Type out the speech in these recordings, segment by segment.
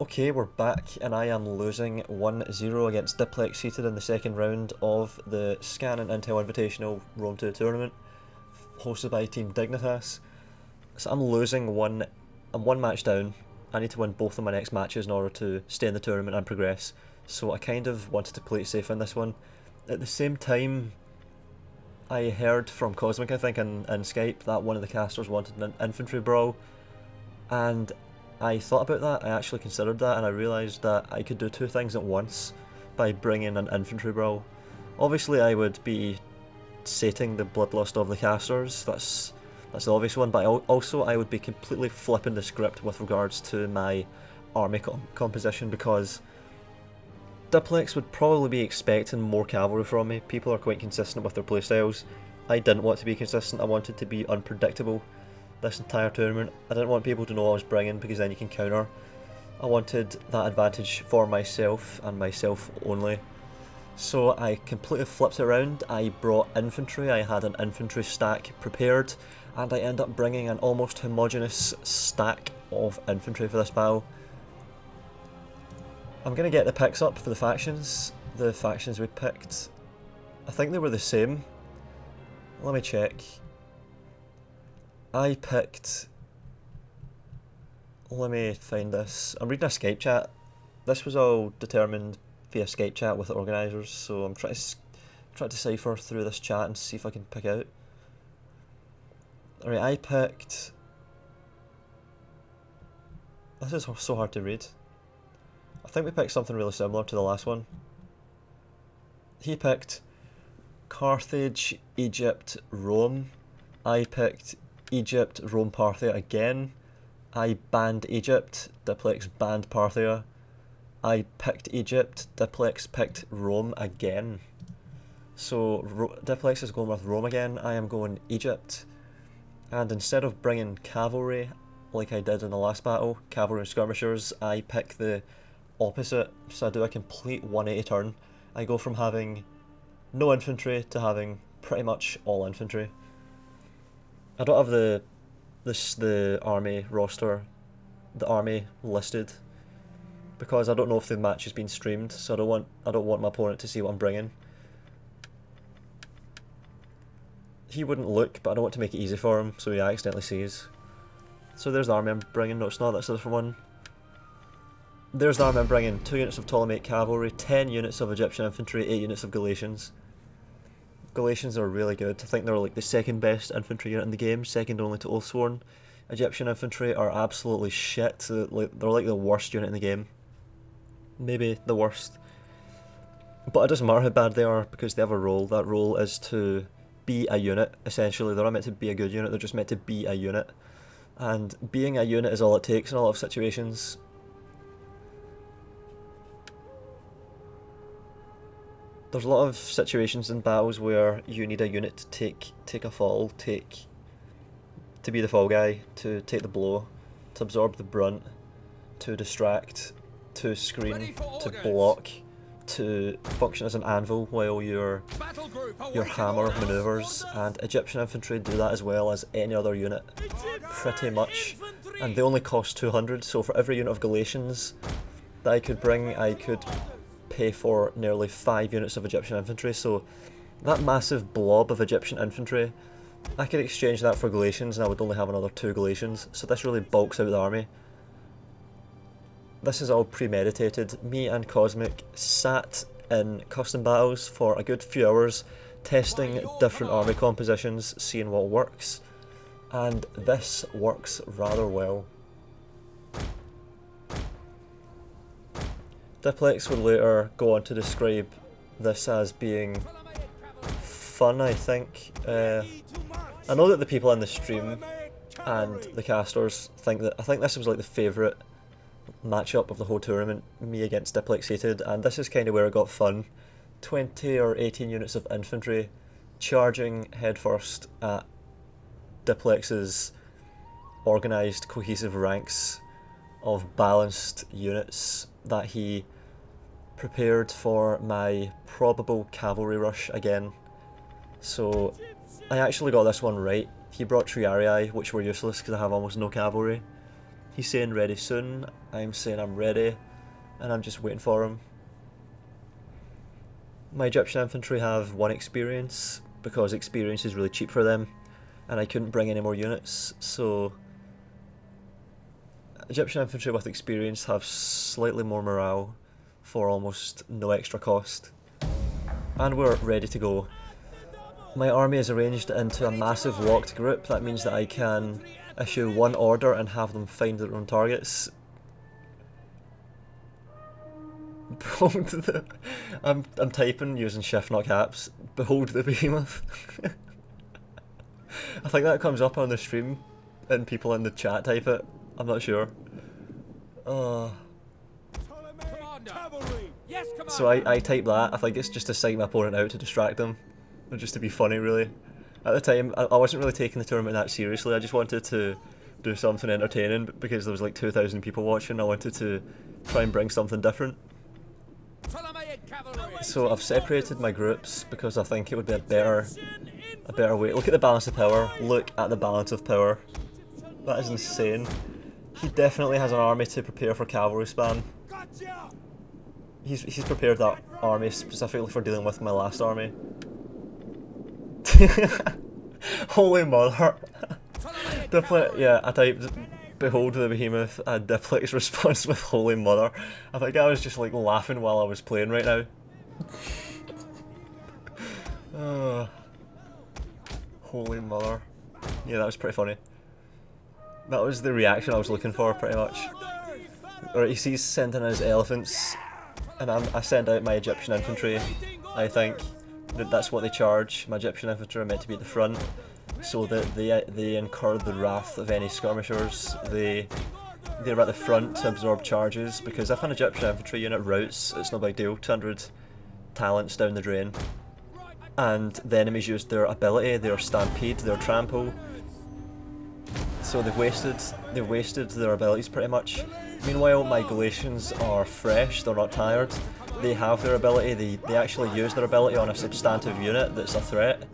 Okay, we're back, and I am losing 1-0 against Diplex Seated in the second round of the Scan and Intel Invitational Rome 2 tournament, hosted by Team Dignitas. So I'm losing I'm one match down. I need to win both of my next matches in order to stay in the tournament and progress. So I kind of wanted to play it safe in this one. At the same time, I heard from Cosmic, I think, in Skype that one of the casters wanted an infantry brawl, and I thought about that, I actually considered that, and I realised that I could do two things at once by bringing an infantry brawl. Obviously I would be sating the bloodlust of the casters, that's the obvious one, but also I would be completely flipping the script with regards to my army composition, because Diplex would probably be expecting more cavalry from me. People are quite consistent with their playstyles. I didn't want to be consistent, I wanted to be unpredictable this entire tournament. I didn't want people to know what I was bringing, because then you can counter. I wanted that advantage for myself and myself only. So I completely flipped it around. I brought infantry, I had an infantry stack prepared, and I end up bringing an almost homogeneous stack of infantry for this battle. I'm going to get the picks up for the factions. The factions we picked, I think they were the same. Let me check. I picked... Let me find this. I'm reading a Skype chat. This was all determined via Skype chat with the organisers, so I'm trying to decipher through this chat and see if I can pick out. Alright, I picked... This is so hard to read. I think we picked something really similar to the last one. He picked Carthage, Egypt, Rome. I picked Egypt, Rome, Parthia again. I banned Egypt, Diplex banned Parthia. I picked Egypt, Diplex picked Rome again. So Diplex is going with Rome again, I am going Egypt. And instead of bringing cavalry, like I did in the last battle, cavalry and skirmishers, I pick the opposite, so I do a complete 180 turn. I go from having no infantry to having pretty much all infantry. I don't have the army roster, the army listed, because I don't know if the match has been streamed, so I don't want my opponent to see what I'm bringing. He wouldn't look, but I don't want to make it easy for him, so he accidentally sees. So there's the army I'm bringing. No, it's not, that's a different one. There's the army I'm bringing: 2 units of Ptolemaic cavalry, 10 units of Egyptian infantry, 8 units of Galatians. Galatians are really good. I think they're like the second best infantry unit in the game, second only to Oathsworn. Egyptian infantry are absolutely shit. They're like the worst unit in the game. Maybe the worst. But it doesn't matter how bad they are, because they have a role. That role is to be a unit, essentially. They're not meant to be a good unit, they're just meant to be a unit. And being a unit is all it takes in a lot of situations. There's a lot of situations in battles where you need a unit to take a fall, to be the fall guy, to take the blow, to absorb the brunt, to distract, to screen, to block, to function as an anvil while your hammer manoeuvres, and Egyptian infantry do that as well as any other unit, pretty much, and they only cost 200, so for every unit of Galatians that I could bring, I could pay for nearly 5 units of Egyptian infantry. So that massive blob of Egyptian infantry, I could exchange that for Galatians and I would only have another 2 Galatians, so this really bulks out the army. This is all premeditated. Me and Cosmic sat in custom battles for a good few hours, testing different army compositions, seeing what works, and this works rather well. Diplex would later go on to describe this as being fun, I think. I know that the people in the stream and the casters think that, I think this was like the favourite matchup of the whole tournament, me against Diplex Seated, and this is kind of where it got fun. 20 or 18 units of infantry charging headfirst at Diplex's organised, cohesive ranks of balanced units that he prepared for my probable cavalry rush again. So I actually got this one right. He brought Triarii, which were useless because I have almost no cavalry. He's saying ready soon, I'm saying I'm ready, and I'm just waiting for him. My Egyptian infantry have 1 experience, because experience is really cheap for them, and I couldn't bring any more units, so Egyptian infantry with experience have slightly more morale for almost no extra cost. And we're ready to go. My army is arranged into a massive locked group. That means that I can issue 1 order and have them find their own targets. Behold the... I'm typing using shift not caps. Behold the behemoth. I think that comes up on the stream and people in the chat type it. I'm not sure. So I type that. I think it's just to psych my opponent out to distract them. Or just to be funny, really. At the time, I wasn't really taking the tournament that seriously. I just wanted to do something entertaining because there was like 2,000 people watching. I wanted to try and bring something different. So I've separated my groups because I think it would be a better way. Look at the balance of power. Look at the balance of power. That is insane. He definitely has an army to prepare for cavalry spam. He's prepared that army specifically for dealing with my last army. Holy mother. Yeah, I typed behold the behemoth and Diplex's response with holy mother. I think I was just like laughing while I was playing right now. Holy mother. Yeah, that was pretty funny. That was the reaction I was looking for, pretty much. Alright, he sees sending his elephants, and I send out my Egyptian infantry. I think that's what they charge. My Egyptian infantry are meant to be at the front, so that they incur the wrath of any skirmishers. They're at the front to absorb charges, because if an Egyptian infantry unit routs, it's no big deal. 200 talents down the drain. And the enemies used their ability, their stampede, their trample. So they've wasted their abilities pretty much. Meanwhile, my Galatians are fresh, they're not tired. They have their ability, they actually use their ability on a substantive unit that's a threat.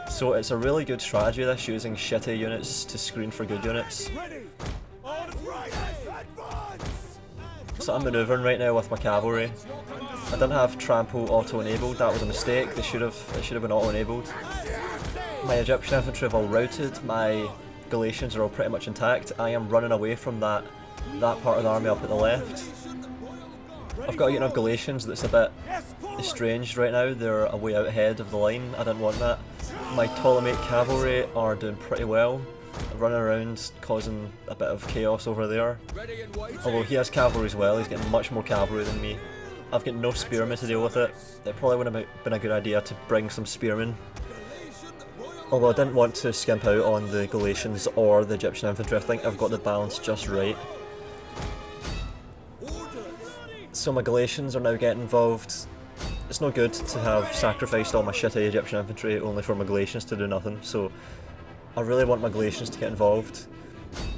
So it's a really good strategy, this, using shitty units to screen for good units. So I'm manoeuvring right now with my cavalry. I didn't have trample auto-enabled, that was a mistake. It should have been auto-enabled. My Egyptian infantry have all routed, my Galatians are all pretty much intact. I am running away from that part of the army up at the left. I've got a unit of Galatians that's a bit estranged right now, they're a way out ahead of the line, I didn't want that. My Ptolemaic cavalry are doing pretty well, running around causing a bit of chaos over there. Although he has cavalry as well, he's getting much more cavalry than me. I've got no spearmen to deal with it. It probably would have been a good idea to bring some spearmen. Although I didn't want to skimp out on the Galatians or the Egyptian infantry, I think I've got the balance just right. So my Galatians are now getting involved. It's no good to have sacrificed all my shitty Egyptian infantry only for my Galatians to do nothing, so I really want my Galatians to get involved.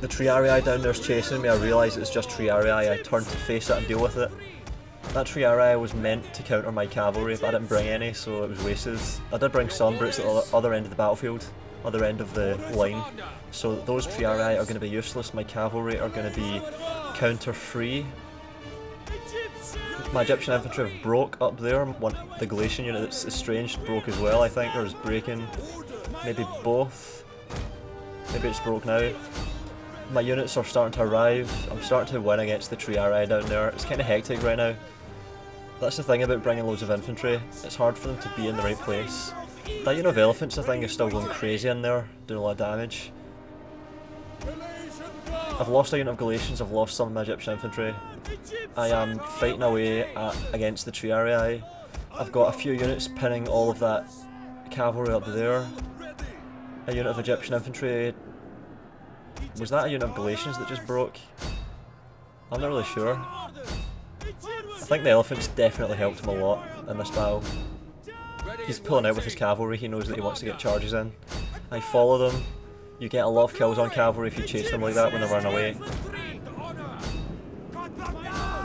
The Triarii down there is chasing me, I realise it's just Triarii, I turn to face it and deal with it. That Triarii was meant to counter my cavalry, but I didn't bring any, so it was wasted. I did bring some, but it's at the other end of the battlefield, other end of the line. So those Triarii are going to be useless, my cavalry are going to be counter-free. My Egyptian infantry have broke up there, the Galatian unit that's estranged broke as well, I think, or is breaking. Maybe both. Maybe it's broke now. My units are starting to arrive, I'm starting to win against the Triarii down there. It's kind of hectic right now. That's the thing about bringing loads of infantry, it's hard for them to be in the right place. That unit of elephants I think is still going crazy in there, doing a lot of damage. I've lost a unit of Galatians, I've lost some of my Egyptian infantry. I am fighting away against the Triarii. I've got a few units pinning all of that cavalry up there. A unit of Egyptian infantry. Was that a unit of Galatians that just broke? I'm not really sure. I think the elephants definitely helped him a lot in this battle. He's pulling out with his cavalry, he knows that he wants to get charges in. I follow them. You get a lot of kills on cavalry if you chase them like that when they run away.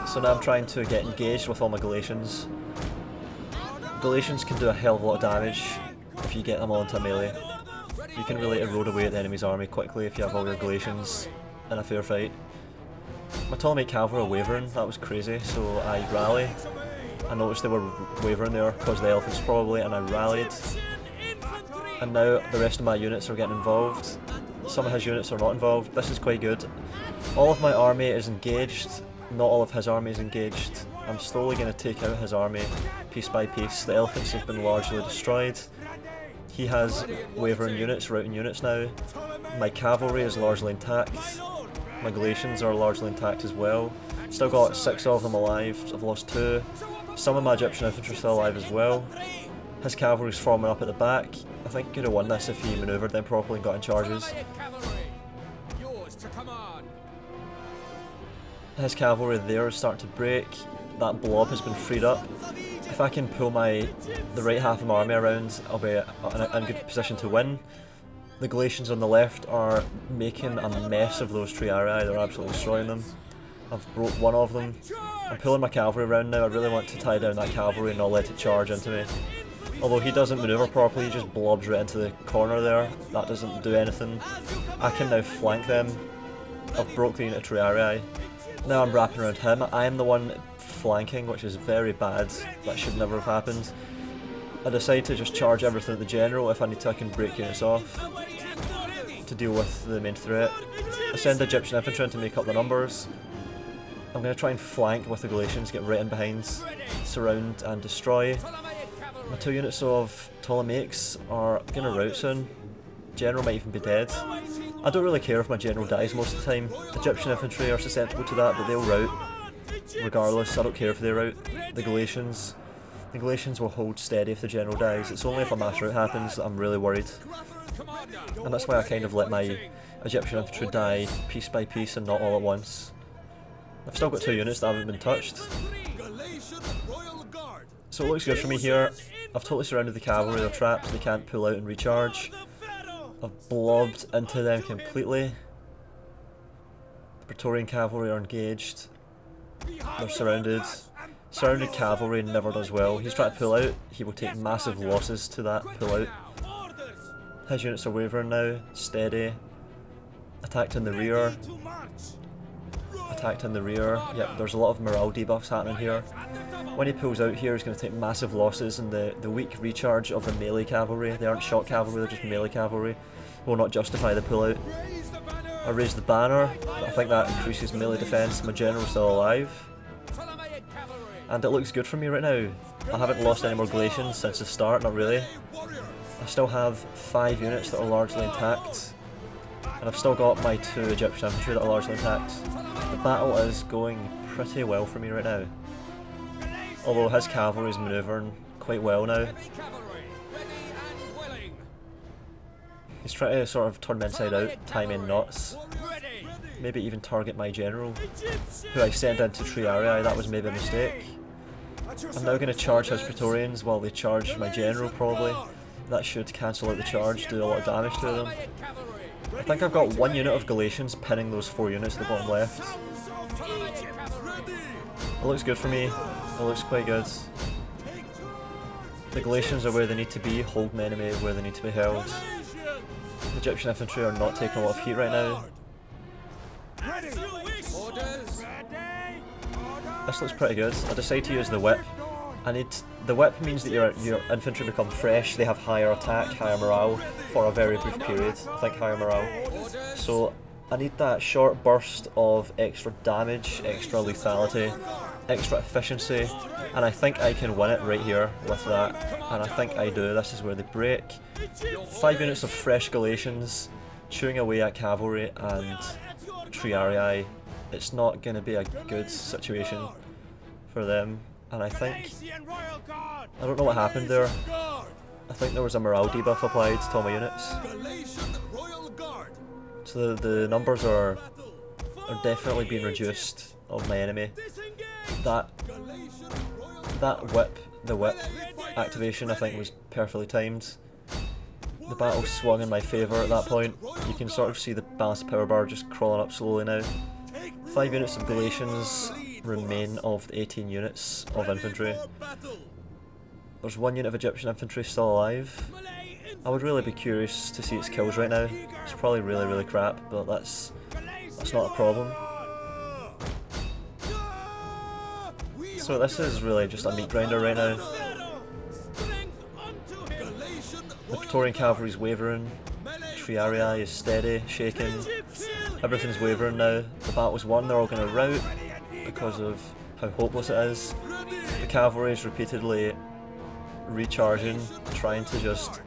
So now I'm trying to get engaged with all my Galatians. Galatians can do a hell of a lot of damage if you get them all into a melee. You can really erode away at the enemy's army quickly if you have all your Galatians in a fair fight. My Ptolemaic cavalry are wavering, that was crazy, so I rally. I noticed they were wavering there because the elephants probably, and I rallied. And now the rest of my units are getting involved. Some of his units are not involved. This is quite good. All of my army is engaged, not all of his army is engaged. I'm slowly going to take out his army piece by piece. The elephants have been largely destroyed. He has wavering units, routing units now. My cavalry is largely intact. My Galatians are largely intact as well. Still got 6 of them alive. I've lost 2. Some of my Egyptian infantry are still alive as well. His cavalry's forming up at the back. I think he could have won this if he manoeuvred them properly and got in charges. His cavalry there is starting to break. That blob has been freed up. If I can pull the right half of my army around, I'll be in a good position to win. The Galatians on the left are making a mess of those Triarii, they're absolutely destroying them. I've broke one of them. I'm pulling my cavalry around now, I really want to tie down that cavalry and not let it charge into me. Although he doesn't manoeuvre properly, he just blobs right into the corner there. That doesn't do anything. I can now flank them. I've broke the unit of Triarii. Now I'm wrapping around him. I am the one flanking, which is very bad. That should never have happened. I decide to just charge everything at the general. If I need to, I can break units off to deal with the main threat. I send the Egyptian infantry in to make up the numbers. I'm going to try and flank with the Galatians, get right in behind, surround and destroy. My 2 units of Ptolemaics are going to rout soon. General might even be dead. I don't really care if my general dies most of the time. Egyptian infantry are susceptible to that, but they'll rout. Regardless, I don't care if they rout. The Galatians will hold steady if the general dies. It's only if a mass rout happens that I'm really worried. And that's why I kind of let my Egyptian infantry die piece by piece and not all at once. I've still got 2 units that haven't been touched. So it looks good for me here. I've totally surrounded the cavalry, they're trapped, they can't pull out and recharge. I've blobbed into them completely. The Praetorian cavalry are engaged. They're surrounded. Surrounded cavalry never does well. He's trying to pull out, he will take massive losses to that pull out. His units are wavering now, steady. Attacked in the rear. Attacked in the rear. Yep, there's a lot of morale debuffs happening here. When he pulls out here, he's going to take massive losses, and the weak recharge of the melee cavalry, they aren't shot cavalry, they're just melee cavalry, will not justify the pullout. I raise the banner, I think that increases melee defense. My general's still alive. And it looks good for me right now. I haven't lost any more Galatians since the start, not really. I still have 5 units that are largely intact. And I've still got my 2 Egyptian infantry that are largely intact. The battle is going pretty well for me right now. Although his cavalry is manoeuvring quite well now. He's trying to sort of turn me inside out, tie me in knots. Maybe even target my general, who I sent into Triarii. That was maybe a mistake. I'm now going to charge his Praetorians while they charge my general probably. That should cancel out the charge, do a lot of damage to them. I think I've got 1 unit of Galatians pinning those 4 units at the bottom left. It looks good for me. It looks quite good. The Galatians are where they need to be, holding the enemy where they need to be held. The Egyptian infantry are not taking a lot of heat right now. This looks pretty good. I decide to use the whip. The whip means that your infantry become fresh, they have higher attack, higher morale for a very brief period. I think higher morale. So I need that short burst of extra damage, extra lethality, extra efficiency, and I think I can win it right here with that, and I think I do. This is where they break. 5 units of fresh Galatians chewing away at cavalry and Triarii. It's not going to be a good situation for them, and I don't know what happened there. I think there was a morale debuff applied to all my units. So the numbers are definitely being reduced of my enemy. The whip activation I think was perfectly timed. The battle swung in my favour at that point. You can sort of see the balanced power bar just crawling up slowly now. 5 units of Galatians remain of the 18 units of infantry. There's 1 unit of Egyptian infantry still alive. I would really be curious to see its kills right now. It's probably really crap, but that's not a problem. So this is really just a meat grinder right now. The Praetorian cavalry's wavering, Triarii is steady, shaking, everything's wavering now. The battle's won, they're all going to rout because of how hopeless it is. The cavalry is repeatedly recharging, trying to just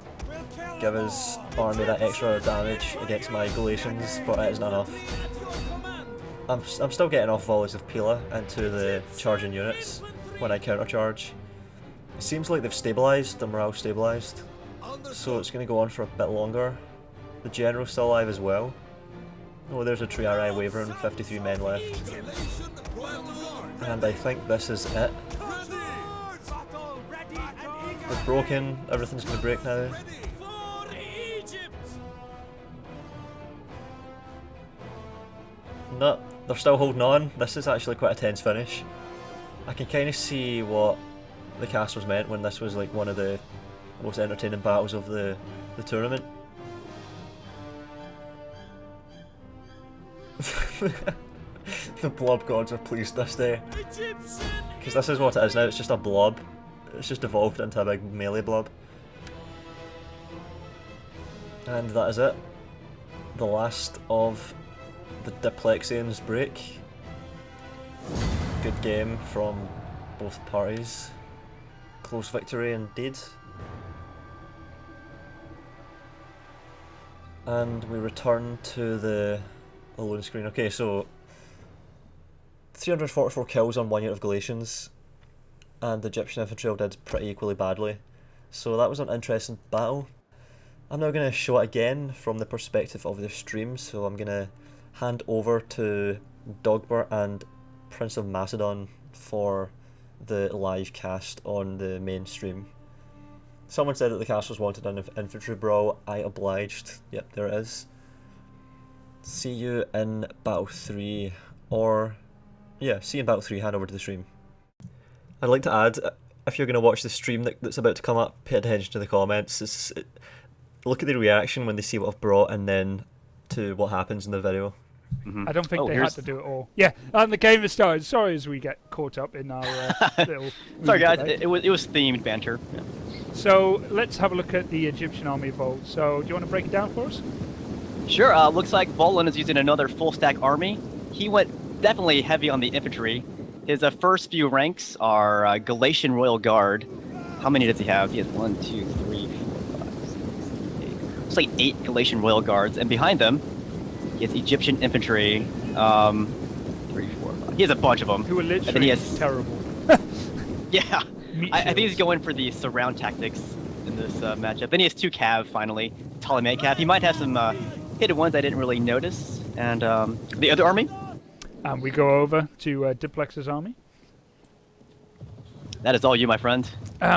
give his army that extra damage against my Galatians, but it isn't enough. I'm still getting off volleys of Pila into the charging units when I countercharge. It seems like they've stabilised, the morale stabilised, so it's going to go on for a bit longer. The general's still alive as well. Oh, there's a Triarii wavering, 53 men left. And I think this is it. They're broken, everything's going to break now. No, they're still holding on. This is actually quite a tense finish. I can kind of see what the cast was meant when this was like one of the most entertaining battles of the tournament. The blob gods are pleased this day. Because this is what it is now, it's just a blob. It's just evolved into a big melee blob. And that is it. The last of the Diplexians break. Good game from both parties. Close victory indeed. And we return to the loading screen. Okay, so 344 kills on one unit of Galatians, and the Egyptian infantry all did pretty equally badly. So that was an interesting battle. I'm now going to show it again from the perspective of the stream, so I'm going to hand over to Dogbert and Prince of Macedon for the live cast on the main stream. Someone said that the cast was wanted on Infantry Brawl. I obliged. Yep, there it is. See you in Battle 3, or yeah, see you in Battle 3, hand over to the stream. I'd like to add, if you're going to watch the stream that's about to come up, pay attention to the comments. Look at the reaction when they see what I've brought and then to what happens in the video. I don't think they had to do it all. Yeah, and the game has started. Sorry as we get caught up in our little... Sorry guys, it was themed banter. Yeah. So let's have a look at the Egyptian army Vol. So do you want to break it down for us? Sure, looks like Volan is using another full stack army. He went definitely heavy on the infantry. His first few ranks are Galatian Royal Guard. How many does he have? He has 1, 2, 3, 4, 5, 6, 7, 8. Looks like 8 Galatian Royal Guards, and behind them, he has Egyptian infantry. 3, 4, 5. He has a bunch of them. Who are literally terrible. Yeah, I think he's going for the surround tactics in this matchup. Then he has 2 Cav finally, Ptolemaic Cav. He might have some hidden ones I didn't really notice. And the other army? And we go over to Diplex's army. That is all you, my friend.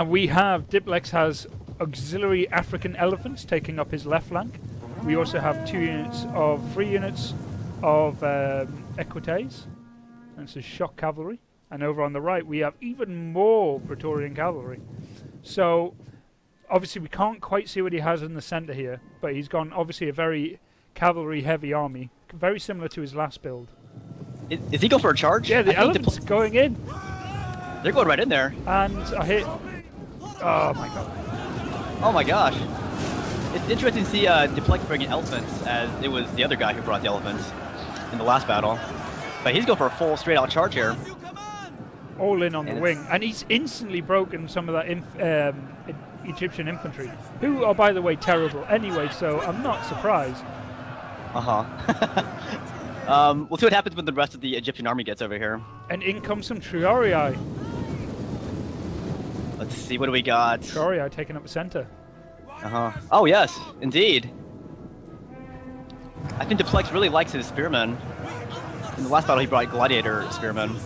We have Diplex has auxiliary African elephants taking up his left flank. We also have 3 units of Equites, and it's a shock cavalry. And over on the right, we have even more Praetorian cavalry. So, obviously, we can't quite see what he has in the centre here, but he's gone obviously a very cavalry-heavy army, very similar to his last build. Is he going for a charge? Yeah, the elephants going in. They're going right in there. And a hit. Oh my god. Oh my gosh. It's interesting to see Diplex bringing elephants, as it was the other guy who brought the elephants in the last battle. But he's going for a full straight-out charge here. All in on the wing. And he's instantly broken some of that Egyptian infantry, who are, by the way, terrible anyway, so I'm not surprised. Uh-huh. We'll see what happens when the rest of the Egyptian army gets over here. And in comes some Triarii. Let's see, what do we got? Triarii taking up the center. Uh-huh. Oh, yes, indeed. I think Diplex really likes his spearmen. In the last battle, he brought gladiator spearmen.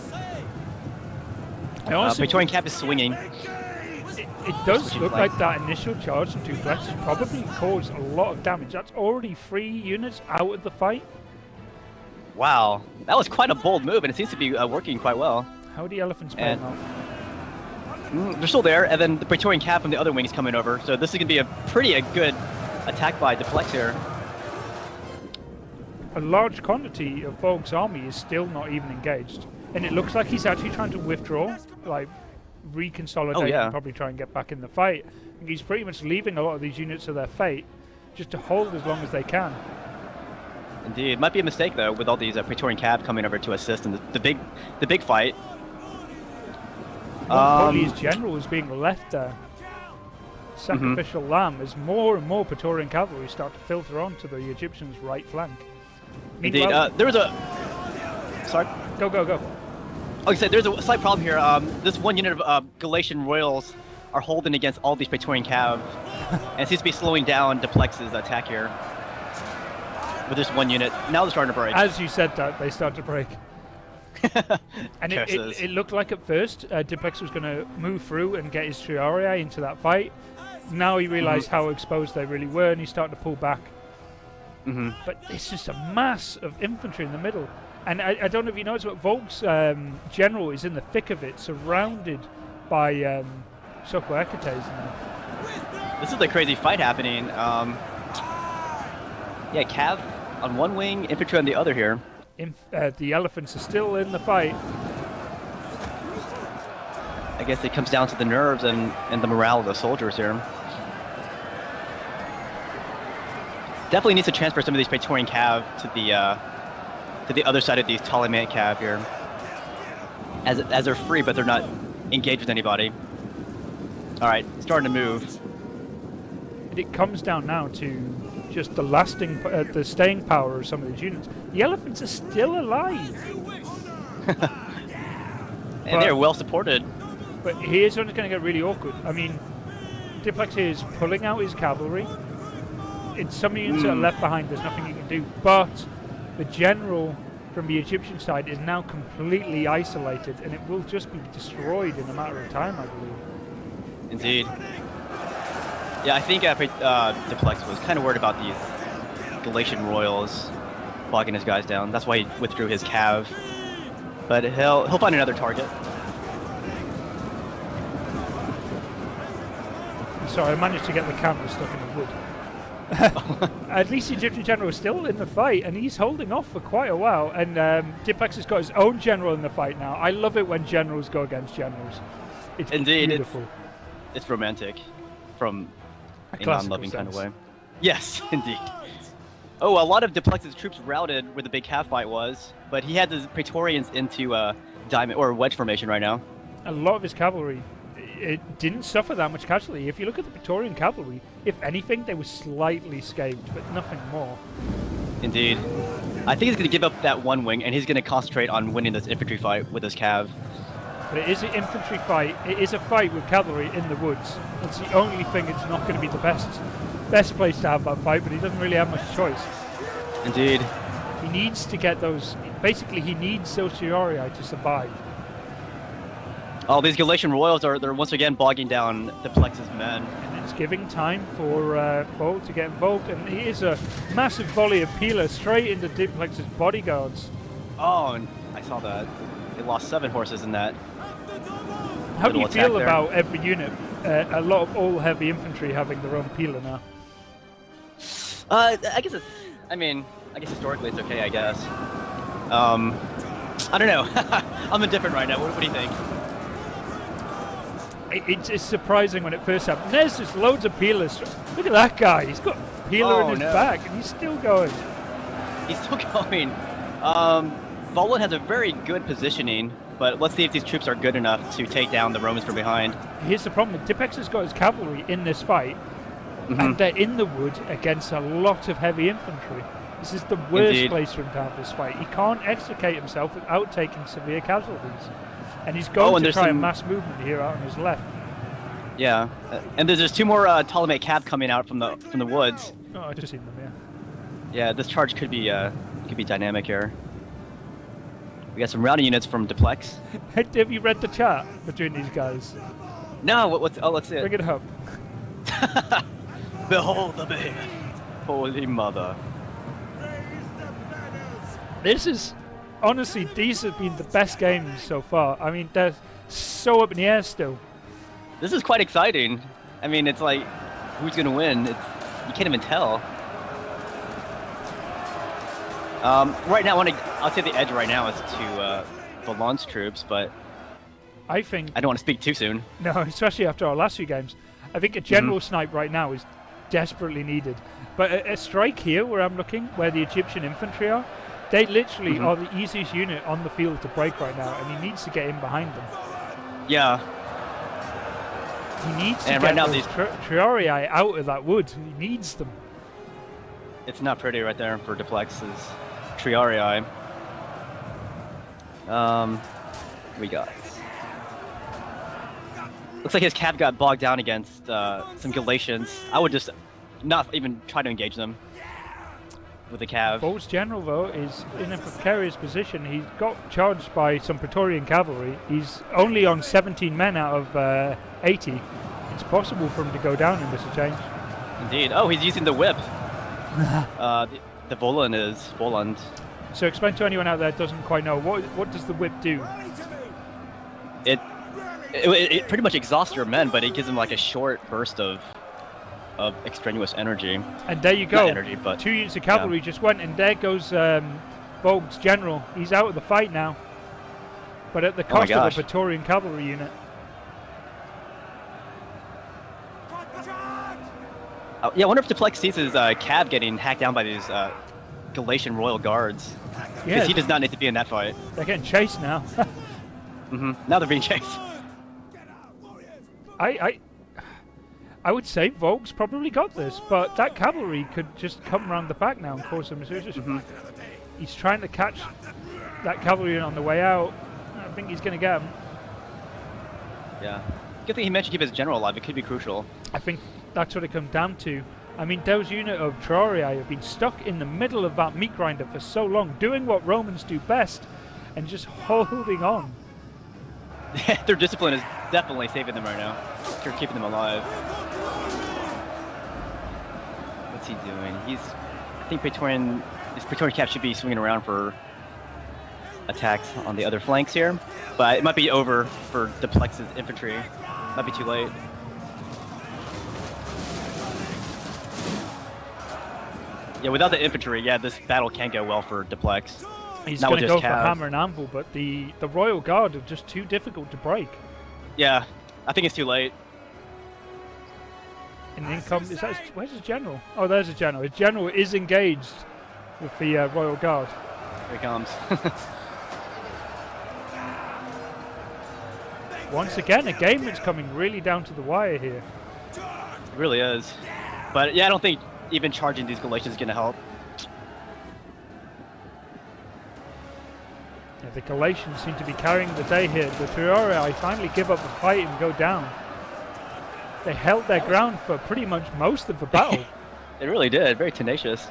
Praetorian Cap is swinging. It does look like that initial charge from Duplex probably caused a lot of damage. That's already 3 units out of the fight. Wow, that was quite a bold move, and it seems to be working quite well. How are the elephants paying off? They're still there, and then the Praetorian Cap from the other wing is coming over. So this is going to be a good attack by Diplex here. A large quantity of Volk's army is still not even engaged. And it looks like he's actually trying to withdraw, like reconsolidate Oh, yeah. and probably try and get back in the fight. And he's pretty much leaving a lot of these units to their fate just to hold as long as they can. Indeed, it might be a mistake though, with all these Praetorian Cav coming over to assist in the big fight. Probably his general is being left there. Sacrificial lamb as more and more Praetorian cavalry start to filter onto the Egyptians' right flank. Indeed, Meanwhile- there was a. Sorry. Go. Like I said, there's a slight problem here. This one unit of Galatian Royals are holding against all these Praetorian Cav, and it seems to be slowing down Duplex's attack here. With this one unit, now they're starting to break. As you said that, they start to break. And Curses. it looked like at first Duplex was going to move through and get his Triarii into that fight. Now he realised how exposed they really were, and he's starting to pull back. But it's just a mass of infantry in the middle. And I don't know if you noticed, but Volk's general is in the thick of it, surrounded by Sokoekites now. This is a crazy fight happening. Yeah, Cav on one wing, infantry on the other here. The elephants are still in the fight. I guess it comes down to the nerves and the morale of the soldiers here. Definitely needs to transfer some of these Praetorian Cav to the other side of these Ptolemaic Cav here. As they're free, but they're not engaged with anybody. All right, starting to move. And it comes down now to just the staying power of some of these units. The elephants are still alive. And they're well supported. But here's when it's going to get really awkward. I mean, Duplex is pulling out his cavalry. In some units that are left behind, there's nothing he can do. But the general from the Egyptian side is now completely isolated, and it will just be destroyed in a matter of time, I believe. Indeed. Yeah, I think Duplex was kind of worried about these Galatian Royals bogging his guys down. That's why he withdrew his Cav. But he'll find another target. Sorry, I managed to get the camera stuck in the wood. At least the Egyptian general is still in the fight, and he's holding off for quite a while. And Duplex has got his own general in the fight now. I love it when generals go against generals. It's Indeed, beautiful. It's romantic, from A a classical non-loving kind of sense. way. Yes, indeed. Oh, a lot of Duplex's troops routed where the big Cav fight was, but he had the Praetorians into diamond or wedge formation right now. A lot of his cavalry, it didn't suffer that much casualty. If you look at the Praetorian cavalry, if anything, they were slightly scathed, but nothing more. Indeed. I think he's going to give up that one wing, and he's going to concentrate on winning this infantry fight with his Cav. But it is an infantry fight. It is a fight with cavalry in the woods. That's the only thing. It's not going to be the best place to have that fight, but he doesn't really have much choice. Indeed. He needs to get those. Basically, he needs those Triarii to survive. Oh, these Galatian Royals they're once again bogging down Duplex's men. And it's giving time for Volk to get involved. And here's a massive volley of Pila straight into Duplex's bodyguards. Oh, and I saw that. They lost 7 horses in that. How do you little attack feel there. about every unit? A lot of all heavy infantry having their own Pila now. I guess it's. I guess historically it's okay. I guess. I don't know. I'm indifferent right now. What do you think? It's surprising when it first happened. There's just loads of Pilas. Look at that guy. He's got Pila in his back, and he's still going. He's still going. Volin has a very good positioning, but let's see if these troops are good enough to take down the Romans from behind. Here's the problem. Dipex has got his cavalry in this fight, and they're in the wood against a lot of heavy infantry. This is the worst Indeed. place for him to have this fight. He can't extricate himself without taking severe casualties. And he's going to there's try a some- mass movement here out on his left. Yeah, and there's 2 more Ptolemaic Cav coming out from the woods. Oh, I've just seen them, yeah. Yeah, this charge could be dynamic here. We got some rowdy units from Duplex. Have you read the chat between these guys? No, let's see Bring it. it up. Behold the babe, holy mother. This is, honestly, these have been the best games so far. I mean, they're so up in the air still. This is quite exciting. I mean, it's like, who's gonna win? You can't even tell. Right now, I'll say the edge right now is Valon's troops, but I think I don't want to speak too soon. no, especially after our last few games. I think a general snipe right now is desperately needed. But a strike here, where I'm looking, where the Egyptian infantry are, they literally are the easiest unit on the field to break right now, and he needs to get in behind them. Yeah, He needs to And get right now those these- Triarii out of that wood. He needs them. it's not pretty right there for Duplex's Triarii. We got. Looks like his cav got bogged down against some Galatians. I would just not even try to engage them with the cav. Vol's general, though, is in a precarious position. He got charged by some Praetorian cavalry. He's only on 17 men out of 80. It's possible for him to go down in this exchange. Indeed. Oh, he's using the whip. The Volan is Voland. So explain to anyone out there that doesn't quite know, what does the whip do? It pretty much exhausts your men, but it gives them like a short burst of extraneous energy. And there you Not go. energy, but 2 units of cavalry just went, and there goes Vol's general. He's out of the fight now. But at the Oh my cost of a gosh. Praetorian cavalry unit. Yeah, I wonder if Duplex sees his cav getting hacked down by these Galatian royal guards. Because Yeah, he does not need to be in that fight. they're getting chased now. Now they're being chased. I would say Volk's probably got this, but that cavalry could just come around the back now and cause some serious. He's trying to catch that cavalry on the way out. I think he's going to get him. Yeah. Good thing he mentioned keep his general alive. It could be crucial. I think that's what it comes down to. I mean, those unit of Triarii have been stuck in the middle of that meat grinder for so long, doing what Romans do best, and just holding on. Their discipline is definitely saving them right now. They're keeping them alive. What's he doing? I think his Praetorian cap should be swinging around for attacks on the other flanks here. But it might be over for Duplex's infantry. Might be too late. Yeah, without the infantry, this battle can't go well for Duplex. He's Not going to with go just for cav. hammer and anvil, but the Royal Guard are just too difficult to break. Yeah, I think it's too late. And in where's his general? Oh, there's his general. His general is engaged with the Royal Guard. Here he comes. Once again, a game that's coming really down to the wire here. It really is. But yeah, I don't think even charging these Galatians is going to help. Yeah, the Galatians seem to be carrying the day here. The Triarii finally give up the fight and go down. They held their ground for pretty much most of the battle. It really did. Very tenacious.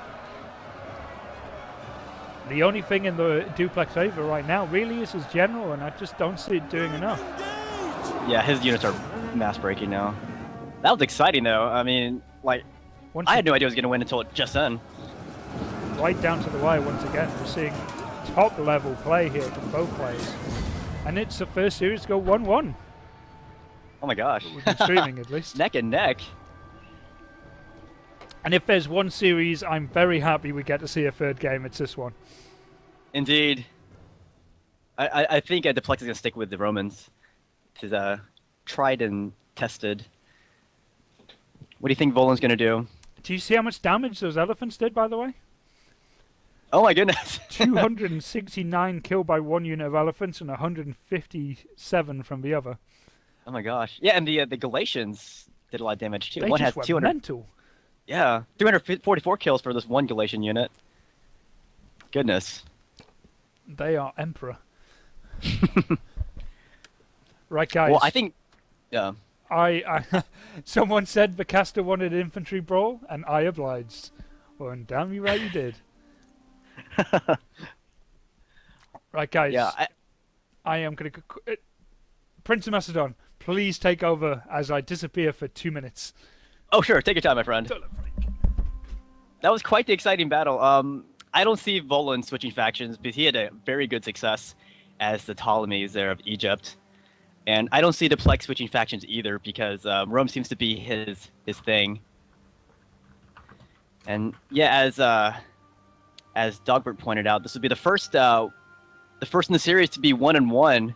The only thing in the Duplex favor right now really is his general, and I just don't see it doing enough. Yeah, his units are mass breaking now. That was exciting though. I mean, like, Once I had no idea I was going to win until just then. right down to the wire once again. We're seeing top level play here from both players. And it's the first series to go 1-1. Oh my gosh. We've been streaming at least. Neck and neck. And if there's one series I'm very happy we get to see a third game, it's this one. Indeed. I think Duplex is going to stick with the Romans. It is tried and tested. What do you think Volan's going to do? Do you see how much damage those elephants did, by the way? Oh my goodness. 269 killed by one unit of elephants and 157 from the other. Oh my gosh. Yeah, and the Galatians did a lot of damage too. They One just had went 200. mental. Yeah, 344 kills for this one Galatian unit. Goodness. They are emperor. Right, guys. Well, I think. Yeah. Someone said Vicasta wanted an infantry brawl, and I obliged. Well, and damn you right you did. Right, guys. Yeah. I am going to... Prince of Macedon, please take over as I disappear for 2 minutes. Oh, sure. Take your time, my friend. That was quite the exciting battle. I don't see Volan switching factions because he had a very good success as the Ptolemies there of Egypt. And I don't see Duplex switching factions either because Rome seems to be his thing. And yeah, as Dogbert pointed out, this would be the first the first in the series to be 1-1